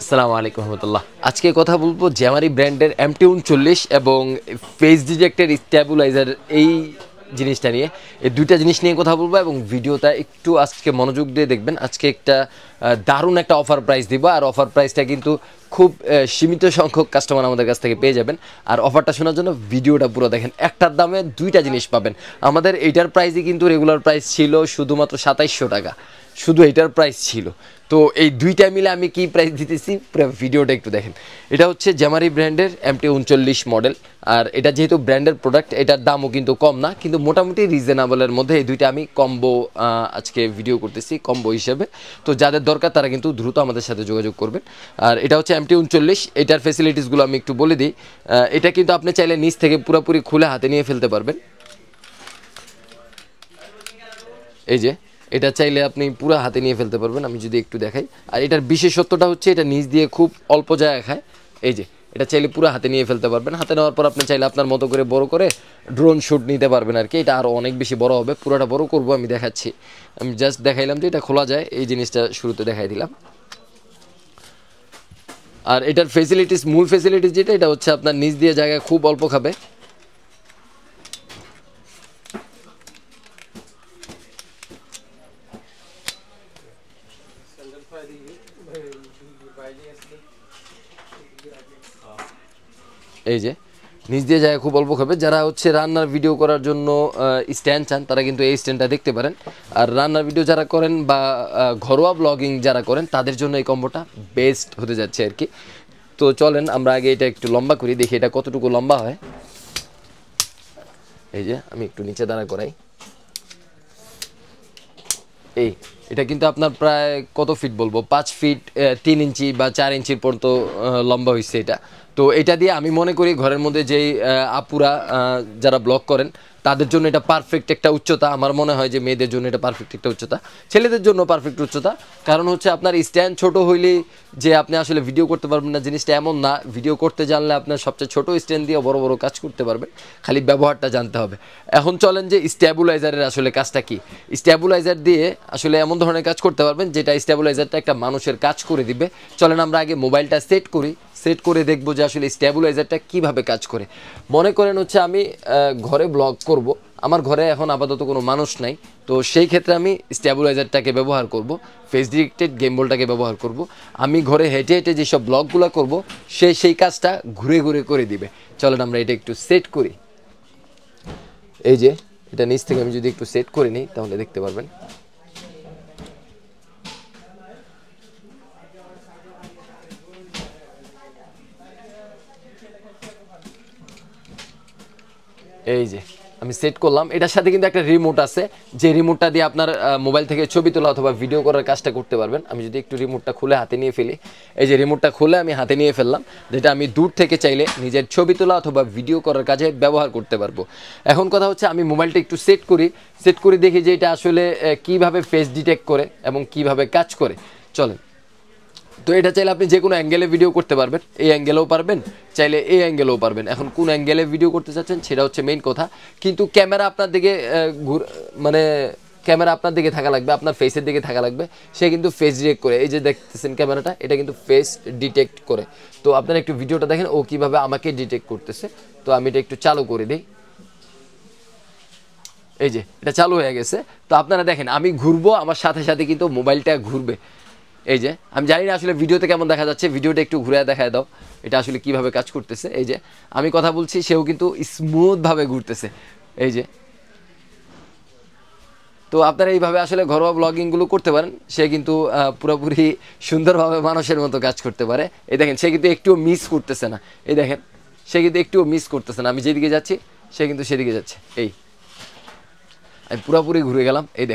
আসসালামু আলাইকুম রহমতুল্লাহ। আজকে কথা বলবো জ্যামারি ব্র্যান্ডের MT39 এবং ফেস ডিটেক্টের স্ট্যাবিলাইজার এই জিনিসটা নিয়ে। এই দুইটা জিনিস নিয়ে কথা বলবো এবং ভিডিওটা একটু আজকে মনোযোগ দিয়ে দেখবেন। আজকে একটা দারুণ একটা অফার প্রাইস দিব, আর অফার প্রাইসটা কিন্তু খুব সীমিত সংখ্যক কাস্টমার আমাদের কাছ থেকে পেয়ে যাবেন। আর অফারটা শোনার জন্য ভিডিওটা পুরো দেখেন। একটার দামে দুইটা জিনিস পাবেন। আমাদের এইটার প্রাইসই কিন্তু রেগুলার প্রাইস ছিল শুধুমাত্র 2700 টাকা, শুধু এইটার প্রাইস ছিল। তো এই দুইটা মিলে আমি কি প্রাইস দিতেছি পুরো ভিডিওটা একটু দেখেন। এটা হচ্ছে জ্যামারি ব্র্যান্ডের MT39 মডেল, আর এটা যেহেতু ব্র্যান্ডের প্রোডাক্ট এটার দামও কিন্তু কম না, কিন্তু মোটামুটি রিজনেবলের মধ্যে। এই দুইটা আমি কম্বো আজকে ভিডিও করতেছি কম্বো হিসেবে। তো যাদের দরকার তারা কিন্তু দ্রুত আমাদের সাথে যোগাযোগ করবেন। আর এটা হচ্ছে MT39, এটার ফেসিলিটিসগুলো আমি একটু বলে দিই। এটা কিন্তু আপনি চাইলে নিচ থেকে পুরোপুরি খুলে হাতে নিয়ে ফেলতে পারবেন। এই যে এটা চাইলে আপনি পুরো হাতে নিয়ে ফেলতে পারবেন। আমি যদি একটু দেখাই, আর এটার বিশেষত্বটা হচ্ছে এটা নিচ দিয়ে খুব অল্প জায়গা খায়। এই যে এটা চাইলে পুরো হাতে নিয়ে ফেলতে পারবেন। হাতে নেওয়ার পর আপনি চাইলে আপনার মতো করে বড় করে ড্রোন শ্যুট নিতে পারবেন আর কি। এটা আরও অনেক বেশি বড় হবে, পুরোটা বড় করব আমি দেখাচ্ছি। আমি জাস্ট দেখাইলাম যে এটা খোলা যায়, এই জিনিসটা শুরুতে দেখাই দিলাম। আর এটার ফেসিলিটিস, মূল ফেসিলিটিস যেটা, এটা হচ্ছে আপনার নিচ দিয়ে জায়গা খুব অল্প খাবে। এই যে নিচ দিয়ে জায়গা খুব অল্প খাবে। যারা হচ্ছে রান্নার ভিডিও করার জন্য স্ট্যান্ড চান তারা কিন্তু এই স্ট্যান্ডটা দেখতে পারেন। আর রান্নার ভিডিও যারা করেন বা ঘরোয়া ব্লগিং যারা করেন তাদের জন্য এই কম্বোটা বেস্ট হতে যাচ্ছে আর কি। তো চলেন আমরা আগে এটা একটু লম্বা করি, দেখি এটা কতটুকু লম্বা হয়। এই যে আমি একটু নিচে দাঁড়া করাই। এটা কিন্তু আপনার প্রায় কত ফিট বলবো, 5 ফিট 3 ইঞ্চি বা 4 ইঞ্চির পর্যন্ত লম্বা হয়েছে এটা। তো এটা দিয়ে আমি মনে করি ঘরের মধ্যে যেই আপুরা যারা ব্লগ করেন তাদের জন্য এটা পারফেক্ট একটা উচ্চতা। আমার মনে হয় যে মেয়েদের জন্য এটা পারফেক্ট একটা উচ্চতা, ছেলেদের জন্য পারফেক্ট উচ্চতা। কারণ হচ্ছে আপনার স্ট্যান্ড ছোট হইলেই যে আপনি আসলে ভিডিও করতে পারবেন না, জিনিসটা এমন না। ভিডিও করতে জানলে আপনার সবচেয়ে ছোট স্ট্যান্ড দিয়ে বড় বড় কাজ করতে পারবেন, খালি ব্যবহারটা জানতে হবে। এখন চলেন যে স্ট্যাবিলাইজারের আসলে কাজটা কি। স্ট্যাবিলাইজার দিয়ে আসলে এমন ধরনের কাজ করতে পারবেন যেটা স্ট্যাবিলাইজারটা একটা মানুষের কাজ করে দিবে। চলেন আমরা আগে মোবাইলটা সেট করি, সেট করে দেখবো যে আসলে স্ট্যাবিলাইজারটা কিভাবে কাজ করে। মনে করেন হচ্ছে আমি ঘরে ব্লগ করব, আমার ঘরে এখন আপাতত কোনো মানুষ নাই, তো সেই ক্ষেত্রে আমি স্ট্যাবিলাইজারটাকে ব্যবহার করব, ফেস ডিটেক্টেড গেমবলটাকে ব্যবহার করব। আমি ঘরে হেঁটে হেঁটে যেসব ব্লগগুলো করব সেই কাজটা ঘুরে ঘুরে করে দিবে। চলেন আমরা এটা একটু সেট করি। এই যে এটা নিচ থেকে আমি যদি একটু সেট করে নিই তাহলে দেখতে পারবেন। এই যে আমি সেট করলাম। এটার সাথে কিন্তু একটা রিমোট আছে, যে রিমোটটা দিয়ে আপনার মোবাইল থেকে ছবি তোলা অথবা ভিডিও করার কাজটা করতে পারবেন। আমি যদি একটু রিমোটটা খুলে হাতে নিয়ে ফেলি, এই যে রিমোটটা খুলে আমি হাতে নিয়ে ফেললাম, যেটা আমি দূর থেকে চাইলে নিজের ছবি তোলা অথবা ভিডিও করার কাজে ব্যবহার করতে পারবো। এখন কথা হচ্ছে আমি মোবাইলটা একটু সেট করি দেখি যে এটা আসলে কিভাবে ফেস ডিটেক্ট করে এবং কিভাবে কাজ করে। চলেন। তো এটা চাইলে আপনি যে কোনো অ্যাঙ্গেলে ভিডিও করতে পারবেন, এই অ্যাঙ্গেলেও পারবেন, চাইলে এই অ্যাঙ্গেলেও পারবেন। এখন কোন অ্যাঙ্গেলে ভিডিও করতে চাচ্ছেন সেটা হচ্ছে মেইন কথা। কিন্তু ক্যামেরা আপনার দিকে ক্যামেরা আপনার দিকে থাকা লাগবে, আপনার ফেসের দিকে থাকা লাগবে। সে কিন্তু ফেস ডিটেক্ট করে, এই যে দেখতেছেন ক্যামেরাটা, এটা কিন্তু ফেস ডিটেক্ট করে। তো আপনারা একটু ভিডিওটা দেখেন ও কীভাবে আমাকে ডিটেক্ট করতেছে। তো আমি এটা একটু চালু করে দিই। এই যে এটা চালু হয়ে গেছে। তো আপনারা দেখেন আমি ঘুরবো, আমার সাথে সাথে কিন্তু মোবাইলটা ঘুরবে। এই যে আমি জানি না আসলে ভিডিওতে কেমন দেখা যাচ্ছে, ভিডিওটা একটু ঘুরে দেখায় দাও এটা আসলে কিভাবে কাজ করতেছে। এই যে আমি কথা বলছি, সেও কিন্তু স্মুথভাবে ঘুরতেছে। এই যে তো আপনারা এইভাবে আসলে ঘরোয়া ব্লগিংগুলো করতে পারেন। সে কিন্তু পুরোপুরি সুন্দরভাবে মানুষের মতো কাজ করতে পারে। এই দেখেন সে কিন্তু একটুও মিস করতেছে না। এই দেখেন সে কিন্তু একটুও মিস করতেছে না। আমি যেদিকে যাচ্ছি সে কিন্তু সেদিকে যাচ্ছে। আমি পুরোপুরি ঘুরে গেলাম। এই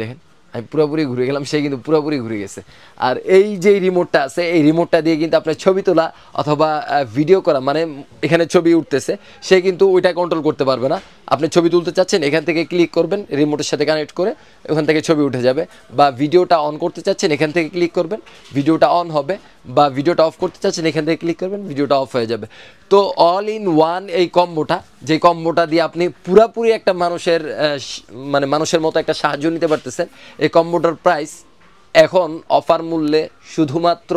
দেখেন আমি পুরোপুরি ঘুরে গেলাম, সে কিন্তু পুরোপুরি ঘুরে গেছে। আর এই যে রিমোটটা আছে, এই রিমোটটা দিয়ে কিন্তু আপনার ছবি তোলা অথবা ভিডিও করা, মানে এখানে ছবি উঠতেছে, সে কিন্তু ওইটা কন্ট্রোল করতে পারবে না। আপনি ছবি তুলতে চাচ্ছেন, এখান থেকে ক্লিক করবেন, রিমোটের সাথে কানেক্ট করে ওখান থেকে ছবি উঠে যাবে। বা ভিডিওটা অন করতে চাচ্ছেন, এখান থেকে ক্লিক করবেন, ভিডিওটা অন হবে। বা ভিডিওটা অফ করতে চাচ্ছেন, এখান থেকে ক্লিক করবেন, ভিডিওটা অফ হয়ে যাবে। তো অল ইন ওয়ান এই কম্বোটা, যে কম্বোটা দিয়ে আপনি পুরাপুরি একটা মানুষের মতো একটা সাহায্য নিতে পারতেছেন। এই কম্বোটার প্রাইস এখন অফার মূল্যে শুধুমাত্র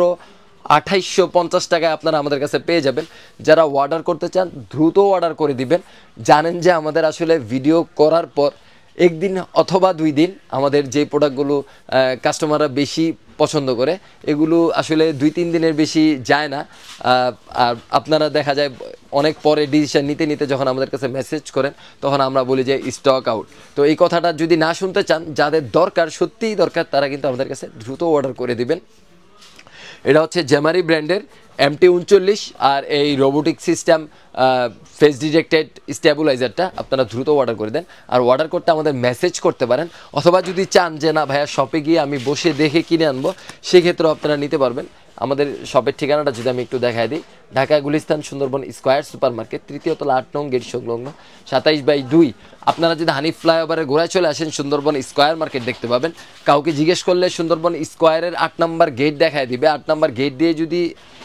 2850 টাকায় আপনারা আমাদের কাছে পেয়ে যাবেন। যারা অর্ডার করতে চান দ্রুত অর্ডার করে দিবেন। জানেন যে আমাদের আসলে ভিডিও করার পর একদিন অথবা 2 দিন আমাদের যে প্রোডাক্টগুলো কাস্টমাররা বেশি পছন্দ করে এগুলো আসলে 2-3 দিনের বেশি যায় না। আর আপনারা দেখা যায় অনেক পরে ডিসিশন নিতে নিতে যখন আমাদের কাছে মেসেজ করেন তখন আমরা বলি যে স্টক আউট। তো এই কথাটা যদি না শুনতে চান, যাদের দরকার সত্যিই দরকার, তারা কিন্তু আমাদের কাছে দ্রুত অর্ডার করে দিবেন। এটা হচ্ছে জেমারি ব্র্যান্ডের MT39 আর এই রোবোটিক সিস্টেম ফেস ডিটেক্টেড স্টেবিলাইজারটা আপনারা দ্রুত অর্ডার করে দেন। আর অর্ডার করতে আমাদের মেসেজ করতে পারেন, অথবা যদি চান যে না ভাইয়া শপে গিয়ে আমি বসে দেখে কিনে আনবো, সেক্ষেত্রেও আপনারা নিতে পারবেন। আমাদের শপের ঠিকানাটা যদি আমি একটু দেখাই দিই, Dhaka Gulistan Sundarban square super market, 3য় তলা 8 নং গেট সংলগ্ন 27/2। আপনারা যদি হানিফ ফ্লাইওভারের গোড়ায় চলে আসেন সুন্দরবন স্কয়ার মার্কেট দেখতে পাবেন। কাউকে জিজ্ঞেস করলে সুন্দরবন স্কয়ারের 8 নম্বর গেট দেখায় দিবে। 8 নম্বর গেট দিয়ে যদি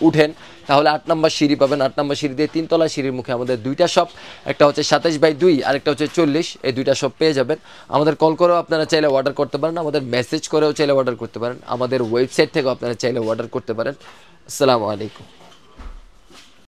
উঠেন তাহলে 8 নম্বর সিঁড়ি পাবেন। 8 নম্বর সিঁড়ি দিয়ে 3 তলা সিঁড়ির মুখে আমাদের 2টা শপ, একটা হচ্ছে 27/2 আর একটা হচ্ছে 40। এই 2টা শপ পেয়ে যাবেন। আমাদের কল করেও আপনারা চাইলে অর্ডার করতে পারেন, আমাদের মেসেজ করেও চাইলে অর্ডার করতে পারেন, আমাদের ওয়েবসাইট থেকেও আপনারা চাইলে অর্ডার করতে পারেন। আসসালামু আলাইকুম।